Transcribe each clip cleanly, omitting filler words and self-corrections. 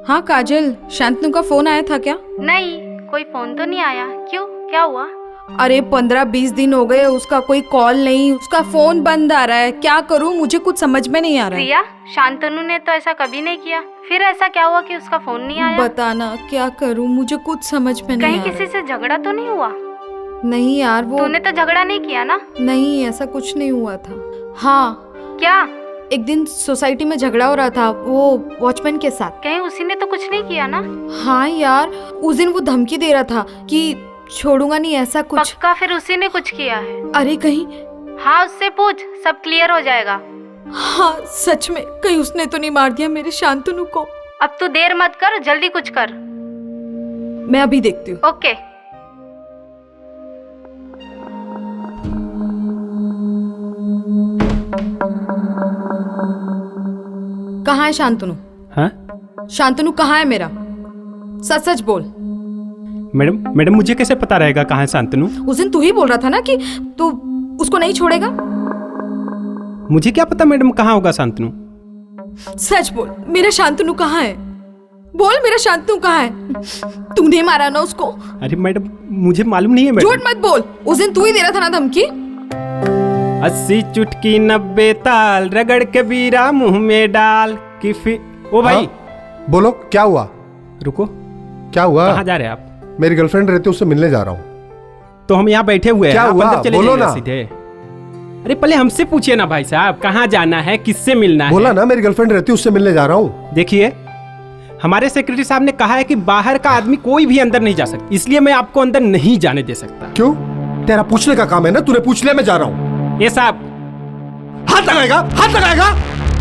हाँ काजल, शांतनु का फोन आया था क्या? नहीं, कोई फोन तो नहीं आया। क्यों, क्या हुआ? अरे 15-20 दिन हो गए, उसका कोई कॉल नहीं, उसका फोन बंद आ रहा है। क्या करूँ, मुझे कुछ समझ में नहीं आ रहा है। प्रिया, शांतनु ने तो ऐसा कभी नहीं किया। फिर ऐसा क्या हुआ कि उसका फोन नहीं आया? बताना, क्या करूँ, मुझे कुछ समझ में नहीं आ कहीं रहा। किसी से झगड़ा तो नहीं हुआ? नहीं यार, वो तूने तो झगड़ा नहीं किया ना? नहीं, ऐसा कुछ नहीं हुआ था। हाँ, क्या? एक दिन सोसाइटी में झगड़ा हो रहा था, वो वॉचमैन के साथ। कहीं उसी ने तो कुछ नहीं किया ना? हाँ यार, उस दिन वो धमकी दे रहा था कि छोड़ूंगा नहीं, ऐसा कुछ। पक्का फिर उसी ने कुछ किया है? अरे कहीं। हाँ, उससे पूछ, सब क्लियर हो जाएगा। हाँ सच में, कहीं उसने तो नहीं मार दिया मेरे शांतनु को। अब तू देर मत कर, जल्दी कुछ कर। मैं अभी देखती हूँ। ओके। कहाँ है शांतनु? हाँ शांतनु कहाँ है मेरा? सच सच बोल। मैडम मुझे कैसे पता रहेगा कहाँ है शांतनु? उस दिन तू ही बोल रहा था ना कि तू उसको नहीं छोड़ेगा। मुझे क्या पता मैडम कहाँ होगा शांतनु? सच बोल, मेरा शांतनु कहाँ है? बोल, मेरा शांतनु कहाँ है? तूने मारा ना उसको? अरे मैडम मुझे मालूम नहीं है मैडम। झूठ मत बोल, उस दिन तू ही दे रहा था ना धमकी। 80 चुटकी 90 ताल, रगड़ के बीरा मुंह में डाल कि फिर। ओ भाई। हाँ? बोलो क्या हुआ? रुको। क्या हुआ? कहाँ जा रहे हैं आप? मेरी गर्लफ्रेंड रहती है, उससे मिलने जा रहा हूँ। तो हम यहाँ बैठे हुए हैं, क्या आप हुआ? अंदर चले बोलो जाइए ना। सीधे। अरे पहले हमसे पूछिए ना भाई साहब, कहाँ जाना है, किससे मिलना है? बोला ना मेरी गर्लफ्रेंड रहती है, उससे मिलने जा रहा हूँ। देखिए, हमारे सेक्रेटरी साहब ने कहा है कि बाहर का आदमी कोई भी अंदर नहीं जा सकता, इसलिए मैं आपको अंदर नहीं जाने दे सकता। क्यों? तेरा पूछने का काम है ना, तूने पूछ लिया, मैं जा रहा हूँ। ये साहब। हाथ लगाएगा? हाथ लगाएगा?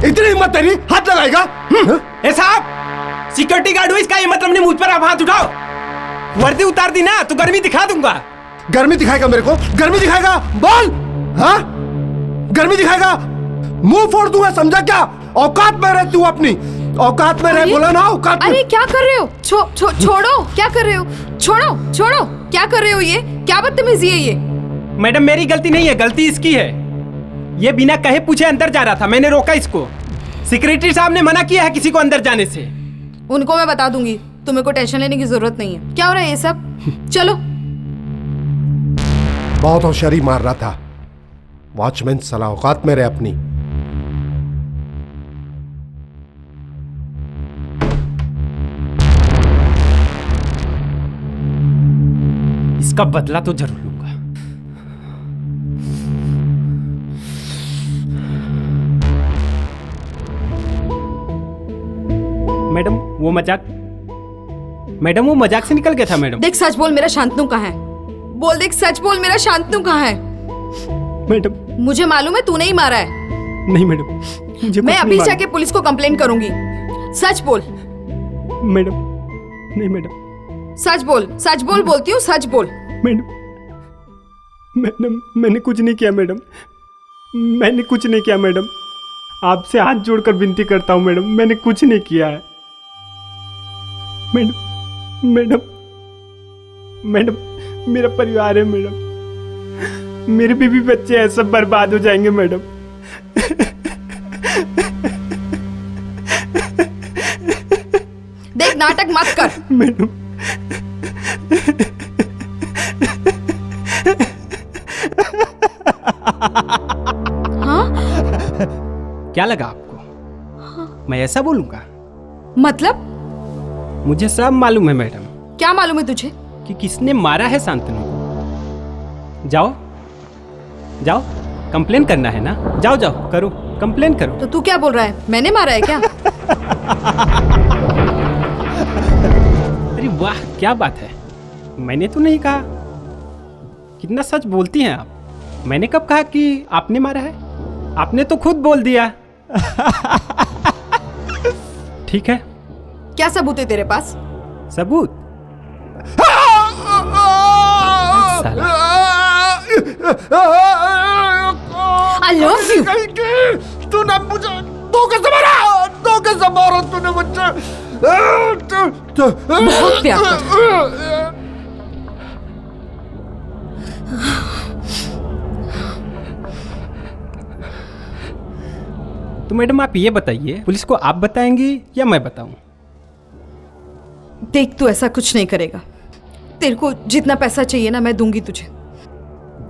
इतनी हिम्मत तेरी, हाथ लगाएगा? ए साहब, सिक्योरिटी गार्ड हो, इसका ये मतलब नहीं मुझ पर आप हाथ उठाओ। वर्दी उतार दी ना तो गर्मी दिखा दूंगा। गर्मी दिखाएगा मेरे को? गर्मी दिखाएगा? बोल। हाँ, गर्मी दिखाएगा? मुंह फोड़ दूंगा, समझा क्या? औकात में रह तू, अपनी औकात में रह। बोला ना, औकात में। अरे क्या कर रहे हो? छोड़ो, क्या कर रहे हो? छोड़ो, क्या कर रहे हो? ये क्या बदतमीजी है ये? मैडम मेरी गलती नहीं है, गलती इसकी है। ये बिना कहे पूछे अंदर जा रहा था, मैंने रोका इसको। सेक्रेटरी साहब ने मना किया है किसी को अंदर जाने से। उनको मैं बता दूंगी, तुम्हें को टेंशन लेने की जरूरत नहीं है। क्या हो रहा है ये सब? चलो। बहुत होशियारी मार रहा था। वॉचमैन साला औकात में रहे अपनी। इसका बदला तो जरूर लूंगा। मैडम वो मजाक से निकल गया था मैडम। देख सच बोल, मेरा शांतनु कहाँ है? बोल, देख सच बोल, मेरा शांतनु कहाँ है? मैडम मुझे मालूम है तूने ही मारा है। नहीं मैडम, मुझे मैं अभी जाके पुलिस को कंप्लेंट करूंगी। सच बोल। मैडम नहीं मैडम। सच बोल, बोलती हूँ, सच बोल। मैडम मैंने कुछ नहीं किया मैडम, मैंने कुछ नहीं किया मैडम। आपसे हाथ जोड़कर विनती करता हूँ मैडम, मैंने कुछ नहीं किया है मैडम। मेरा परिवार है मैडम, मेरे बीवी बच्चे हैं, सब बर्बाद हो जाएंगे मैडम। देख नाटक मत कर मैडम। हाँ? क्या लगा आपको? मैं ऐसा बोलूंगा? मतलब? मुझे सब मालूम है मैडम। क्या मालूम है तुझे? कि किसने मारा है शांतनु को। जाओ कंप्लेन करना है ना, जाओ करो, कंप्लेन करो। तो तू क्या बोल रहा है, मैंने मारा है क्या? अरे वाह, क्या बात है, मैंने तो नहीं कहा। कितना सच बोलती हैं आप। मैंने कब कहा कि आपने मारा है? आपने तो खुद बोल दिया। ठीक है, क्या सबूत है तेरे पास? सबूत? साला। I love you. तूने मुझे धोखे से मारा तूने मुझे। बहुत प्यार करता। तो मैडम आप ये बताइए, पुलिस को आप बताएंगी या मैं बताऊं? देख, तू ऐसा कुछ नहीं करेगा। तेरे को जितना पैसा चाहिए ना, मैं दूंगी तुझे।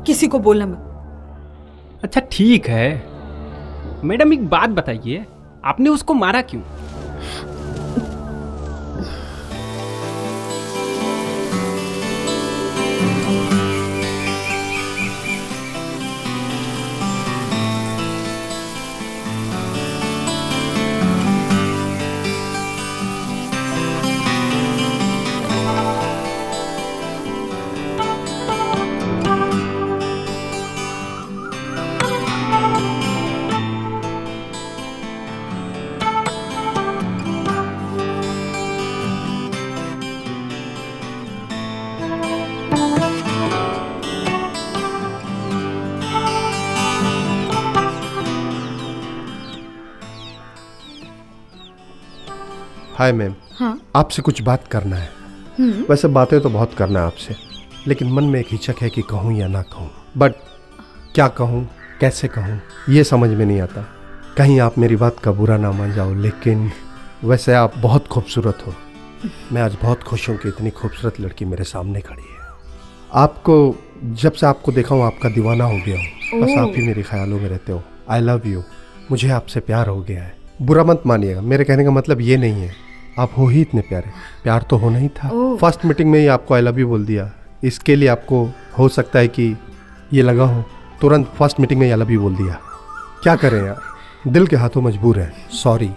किसी को बोलना मत। अच्छा ठीक है मैडम, एक बात बताइए, आपने उसको मारा क्यों? Hi ma'am. हाँ। आपसे कुछ बात करना है। वैसे बातें तो बहुत करना है आपसे, लेकिन मन में एक हिचक है कि कहूँ या ना कहूँ। बट क्या कहूँ, कैसे कहूँ, ये समझ में नहीं आता। कहीं आप मेरी बात का बुरा ना मान जाओ, लेकिन वैसे आप बहुत खूबसूरत हो। मैं आज बहुत खुश हूँ कि इतनी खूबसूरत लड़की मेरे सामने खड़ी है। आपको जब से आपको देखा हूँ आपका दीवाना हो गया हूँ। बस आप ही मेरे ख्यालों में रहते हो। आई लव यू। मुझे आपसे प्यार हो गया है। बुरा मत मानिएगा, मेरे कहने का मतलब ये नहीं है। आप हो ही इतने प्यारे। प्यार तो होना ही था। फर्स्ट मीटिंग में ही आपको आई लव यू बोल दिया। इसके लिए आपको हो सकता है कि ये लगा हो, तुरंत फर्स्ट मीटिंग में आई लव यू बोल दिया। क्या करें यार, दिल के हाथों मजबूर है। सॉरी।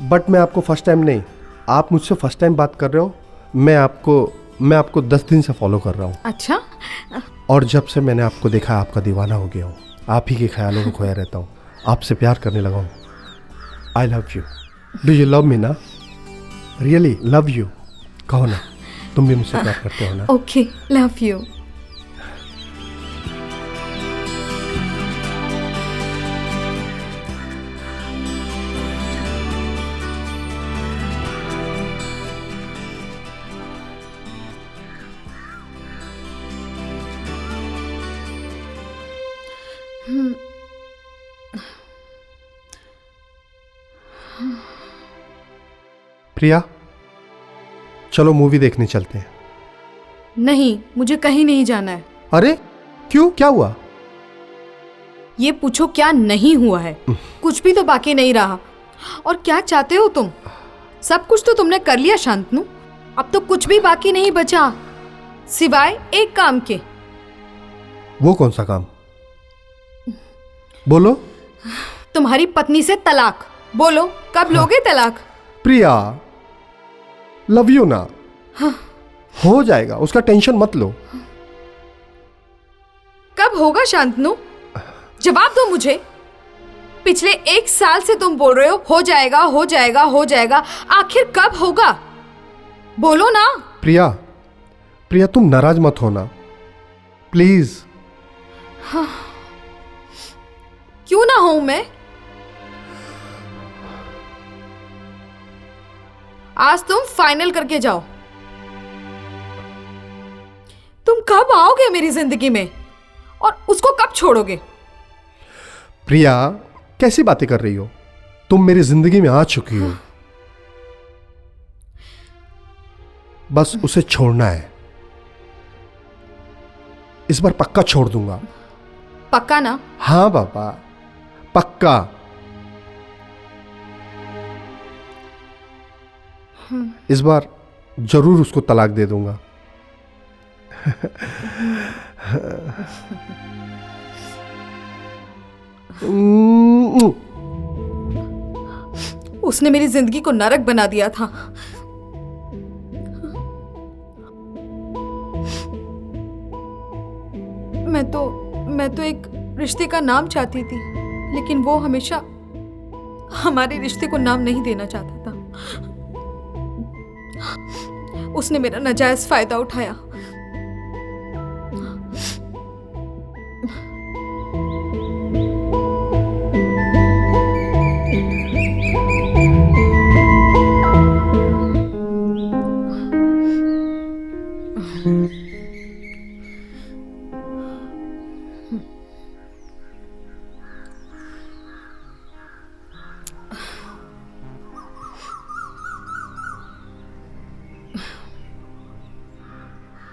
बट मैं आपको फर्स्ट टाइम नहीं, आप मुझसे फर्स्ट टाइम बात कर रहे हो। मैं आपको 10 दिन से फॉलो कर रहा हूँ। अच्छा। और जब से मैंने आपको देखा आपका दीवाना हो गया हूँ। आप ही के ख्यालों में खोया रहता हूँ। आपसे प्यार करने लगा हूँ। I love you. Do you love me ना? Really love you. कहो ना, तुम भी मुझसे प्यार करते हो ना? Okay, love you. प्रिया, चलो मूवी देखने चलते हैं। नहीं, मुझे कहीं नहीं जाना है। अरे क्यों, क्या हुआ? ये पूछो क्या नहीं हुआ है? कुछ भी तो बाकी नहीं रहा। और क्या चाहते हो तुम? सब कुछ तो तुमने कर लिया शांतनु। अब तो कुछ भी बाकी नहीं बचा सिवाय एक काम के। वो कौन सा काम? बोलो। तुम्हारी पत्नी से तलाक। बोलो, कब लोगे तलाक? प्रिया, लव यू ना। हो जाएगा, उसका टेंशन मत लो। कब होगा शांतनु? जवाब दो मुझे। पिछले 1 साल से तुम बोल रहे हो जाएगा, हो जाएगा, हो जाएगा। आखिर कब होगा? बोलो ना। प्रिया, प्रिया तुम नाराज मत होना प्लीज। क्यों ना हूं मैं? आज तुम फाइनल करके जाओ। तुम कब आओगे मेरी जिंदगी में और उसको कब छोड़ोगे? प्रिया, कैसी बातें कर रही हो? तुम मेरी जिंदगी में आ चुकी हो। बस उसे छोड़ना है। इस बार पक्का छोड़ दूंगा। पक्का ना? हाँ बाबा, पक्का। इस बार जरूर उसको तलाक दे दूंगा। उसने मेरी जिंदगी को नरक बना दिया था। मैं तो एक रिश्ते का नाम चाहती थी, लेकिन वो हमेशा हमारे रिश्ते को नाम नहीं देना चाहता था। उसने मेरा नाजायज फायदा उठाया।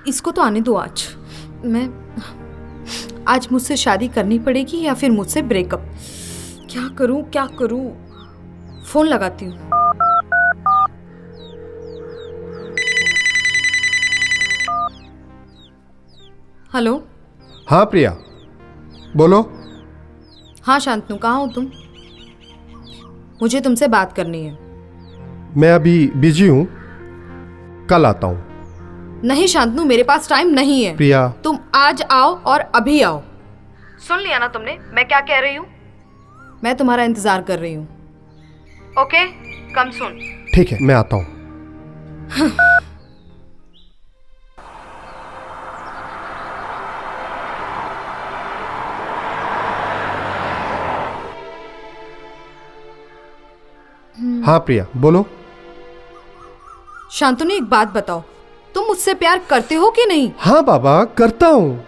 इसको तो आने दो आज। आज मुझसे शादी करनी पड़ेगी या फिर मुझसे ब्रेकअप। क्या करूं क्या करूं? फोन लगाती हूँ। हेलो। हाँ प्रिया, बोलो। हाँ शांतनु, कहाँ हो तुम? मुझे तुमसे बात करनी है। मैं अभी बिजी हूँ, कल आता हूँ। नहीं शांतनु, मेरे पास टाइम नहीं है। प्रिया, तुम आज आओ और अभी आओ। सुन लिया ना तुमने मैं क्या कह रही हूँ? मैं तुम्हारा इंतजार कर रही हूँ। ओके, कम सुन। ठीक है, मैं आता हूँ। हाँ प्रिया, बोलो। शांतनु, एक बात बताओ, तुम मुझसे प्यार करते हो कि नहीं? हाँ बाबा, करता हूँ।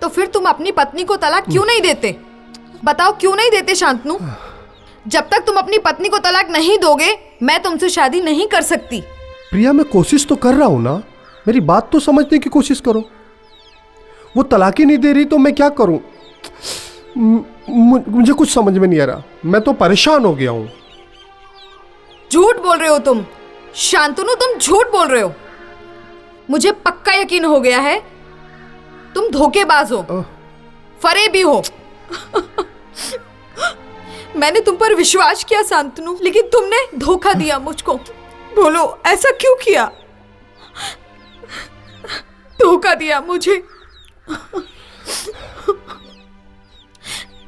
तो फिर तुम अपनी पत्नी को तलाक क्यों नहीं देते? बताओ, क्यों नहीं देते शांतनु? जब तक तुम अपनी पत्नी को तलाक नहीं दोगे मैं तुमसे शादी नहीं कर सकती। प्रिया, मैं कोशिश तो कर रहा हूँ ना, मेरी बात तो समझने की कोशिश करो। वो तलाक ही नहीं दे रही तो मैं क्या करूँ? मुझे कुछ समझ में नहीं आ रहा, मैं तो परेशान हो गया हूँ। झूठ बोल रहे हो तुम शांतनु, तुम झूठ बोल रहे हो। मुझे पक्का यकीन हो गया है तुम धोखेबाज हो, फरेबी हो। मैंने तुम पर विश्वास किया शांतनु, लेकिन तुमने धोखा दिया मुझको। बोलो, ऐसा क्यों किया? धोखा दिया मुझे।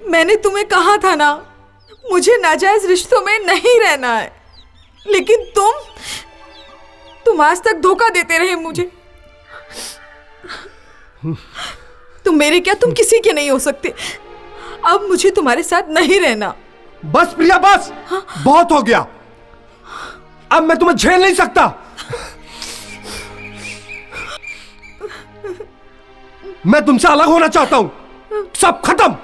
मैंने तुम्हें कहा था ना, मुझे नाजायज रिश्तों में नहीं रहना है, लेकिन तुम आज तक धोखा देते रहे मुझे। तुम मेरे क्या, तुम किसी के नहीं हो सकते। अब मुझे तुम्हारे साथ नहीं रहना। बस प्रिया, बस। हाँ? बहुत हो गया, अब मैं तुम्हें झेल नहीं सकता। मैं तुमसे अलग होना चाहता हूं, सब खत्म।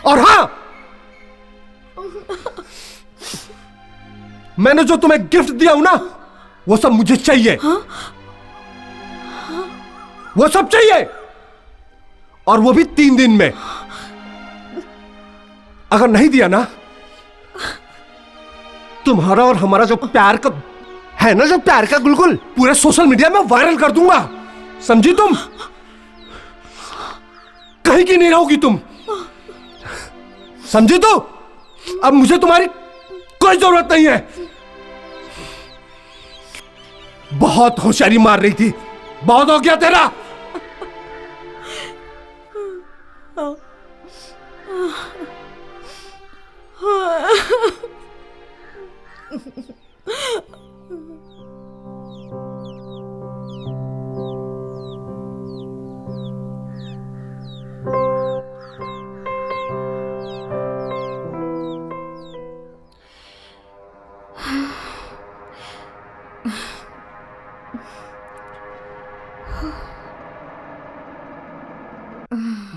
और हाँ, मैंने जो तुम्हें गिफ्ट दिया हूं ना, वो सब मुझे चाहिए। हाँ? वो सब चाहिए, और वो भी 3 दिन में। अगर नहीं दिया ना, तुम्हारा और हमारा जो प्यार का है ना, जो प्यार का गुलगुल, पूरे सोशल मीडिया में वायरल कर दूंगा। समझी तुम? कहीं की नहीं रहोगी तुम, समझी? तो अब मुझे तुम्हारी कोई जरूरत नहीं है। बहुत होशियारी मार रही थी, बहुत हो गया तेरा।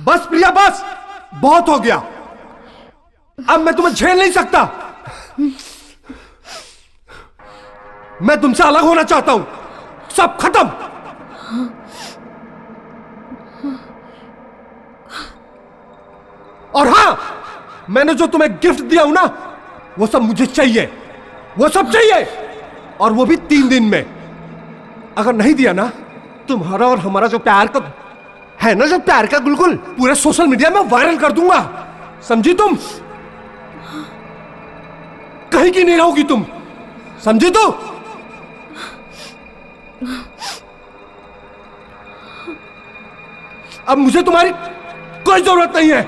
बस प्रिया, बस। बहुत हो गया, अब मैं तुम्हें झेल नहीं सकता। मैं तुमसे अलग होना चाहता हूं, सब खत्म। और हाँ, मैंने जो तुम्हें गिफ्ट दिया हूं ना, वो सब मुझे चाहिए। वो सब चाहिए, और वो भी 3 दिन में। अगर नहीं दिया ना, तुम्हारा और हमारा जो प्यार का है ना, जो प्यार का गुलगुल, पूरे सोशल मीडिया में वायरल कर दूंगा। समझी तुम? कहीं की नहीं रहोगी तुम, समझी? तो अब मुझे तुम्हारी कोई जरूरत नहीं है।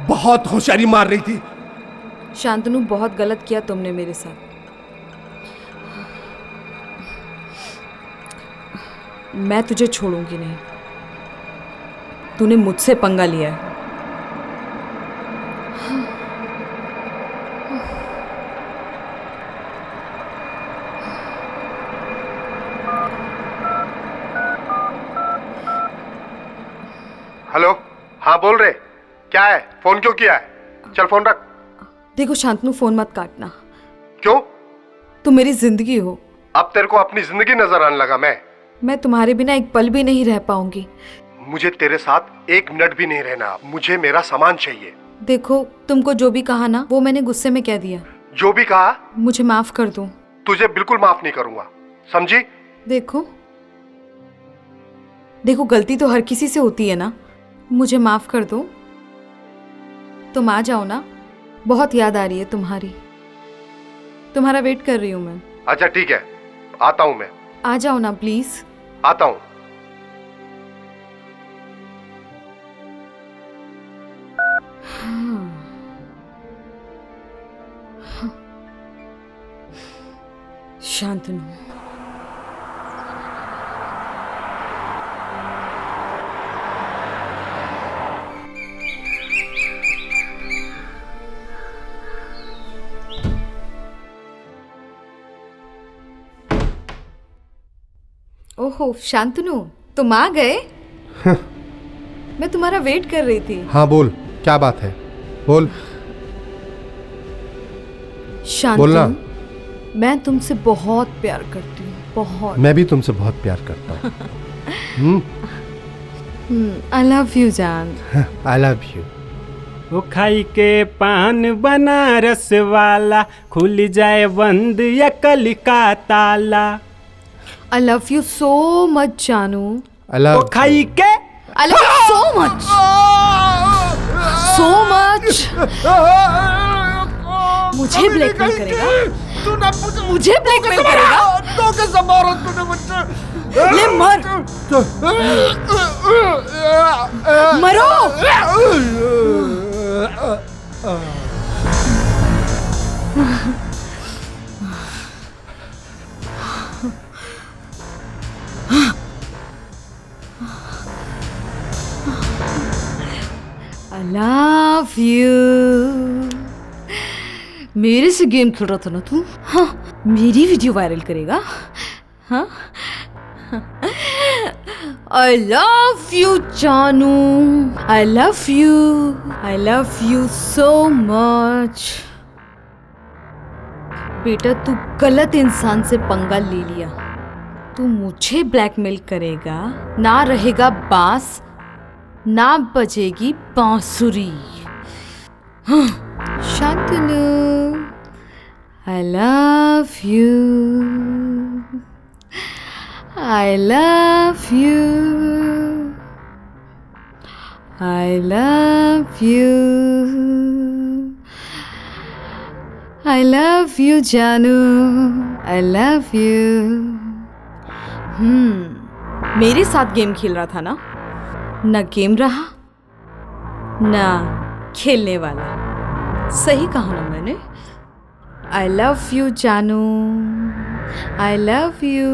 बहुत होशियारी मार रही थी। शांतनु, बहुत गलत किया तुमने मेरे साथ। मैं तुझे छोड़ूंगी नहीं। तूने मुझसे पंगा लिया है। हेलो, हाँ बोल रहे। क्या है, फोन क्यों किया है? चल फोन रख। देखो शांतनु, फोन मत काटना। क्यों? तुम मेरी जिंदगी हो। अब तेरे को अपनी जिंदगी नजर आने लगा? मैं मैं तुम्हारे बिना एक पल भी नहीं रह पाऊंगी। मुझे तेरे साथ एक मिनट भी नहीं रहना। मुझे मेरा सामान चाहिए। देखो, तुमको जो भी कहा ना वो मैंने गुस्से में कह दिया। जो भी कहा मुझे माफ कर दो। तुझे बिल्कुल माफ नहीं करूंगा, समझी? देखो देखो, गलती तो हर किसी से होती है ना। मुझे माफ कर दो। तुम आ जाओ ना, बहुत याद आ रही है तुम्हारी। तुम्हारा वेट कर रही हूँ मैं। अच्छा ठीक है, आता हूँ मैं। आ जाओ ना प्लीज। आता हूँ। शांतनु, ओहो शांतनु, तुम आ गए। मैं तुम्हारा वेट कर रही थी। हाँ बोल, क्या बात है? बोल। बोलना। शांतनु, मैं तुमसे बहुत प्यार करती हूँ, बहुत। मैं भी तुमसे बहुत प्यार करता हूँ। आई लव यू जान। आई लव यू। वो खाई के पान बनारस वाला, खुल जाए बंद या कल का ताला। आई लव यू सो मच जानू। आई लव वो खाई के आई love you so much, so much. मुझे ब्लैकमेल करेगा? मुझे ब्लैकमेल करेगा? ले मर, मरो। I love you। मेरे से गेम खेल रहा था ना तू? हाँ, मेरी वीडियो वायरल करेगा? हाँ? I love you जानू। I love you। I love you so much। बेटा, तू गलत इंसान से पंगा ले लिया। तू मुझे ब्लैकमेल करेगा, ना रहेगा बांस, ना बजेगी बांसुरी। हाँ, Shantanu, I love you। I love you। I love you। I love you जानू। I love you। मेरे साथ गेम खेल रहा था ना? ना गेम रहा, ना खेलने वाला। सही कहा ना मैंने? I love you जानू। I love you।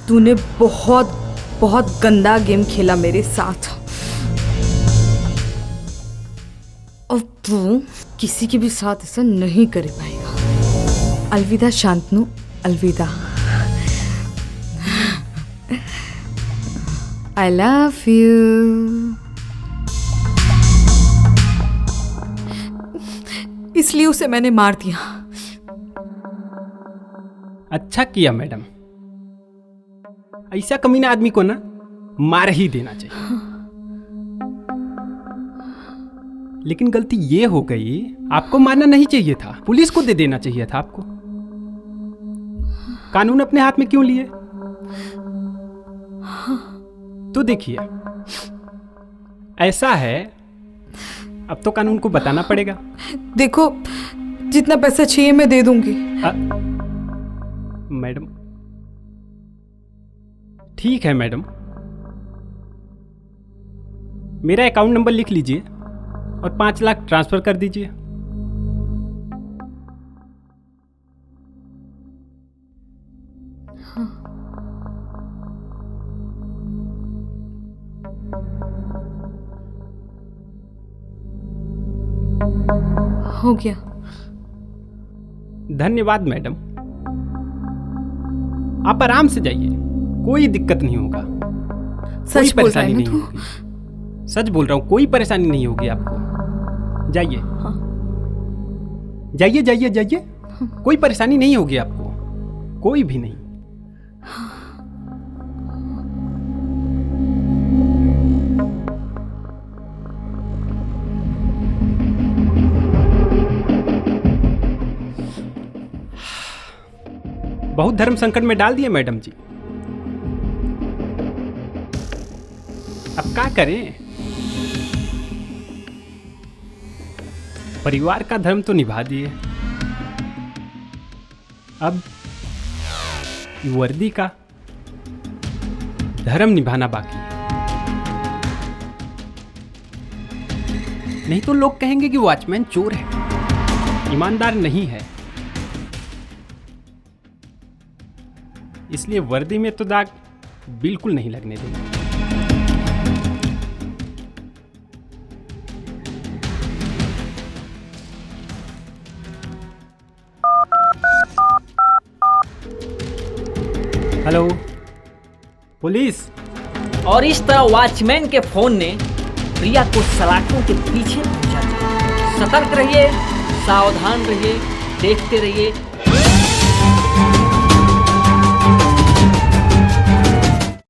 तूने बहुत बहुत गंदा गेम खेला मेरे साथ। अब तू किसी के भी साथ ऐसा नहीं कर पाएगा। अलविदा शांतनु, अलविदा। I love you। इसलिए उसे मैंने मार दिया। अच्छा किया मैडम, ऐसा कमीना आदमी को ना मार ही देना चाहिए। लेकिन गलती ये हो गई, आपको मारना नहीं चाहिए था, पुलिस को दे देना चाहिए था आपको। कानून अपने हाथ में क्यों लिए? तो देखिए, ऐसा है, अब तो कानून को बताना पड़ेगा। देखो, जितना पैसा चाहिए मैं दे दूंगी। मैडम ठीक है मैडम, मेरा अकाउंट नंबर लिख लीजिए और 5 लाख ट्रांसफर कर दीजिए। हो गया। धन्यवाद मैडम, आप आराम से जाइए, कोई दिक्कत नहीं होगा। सच कोई बोल रहा है परेशानी ना नहीं तू? होगी। सच बोल रहा हूँ, कोई परेशानी नहीं होगी आपको। जाइए जाइए जाइए जाइए, कोई परेशानी नहीं होगी आपको, कोई भी नहीं। बहुत धर्म संकट में डाल दिए मैडम जी। अब क्या करें, परिवार का धर्म तो निभा दिए, अब वर्दी का धर्म निभाना बाकी है। नहीं तो लोग कहेंगे कि वॉचमैन चोर है, ईमानदार नहीं है। इसलिए वर्दी में तो दाग बिल्कुल नहीं लगने देंगे। Hello police. और इस तरह वॉचमैन के फोन ने प्रिया को सलाखों के पीछे पहुंचा दिया। सतर्क रहिए, सावधान रहिए, देखते रहिए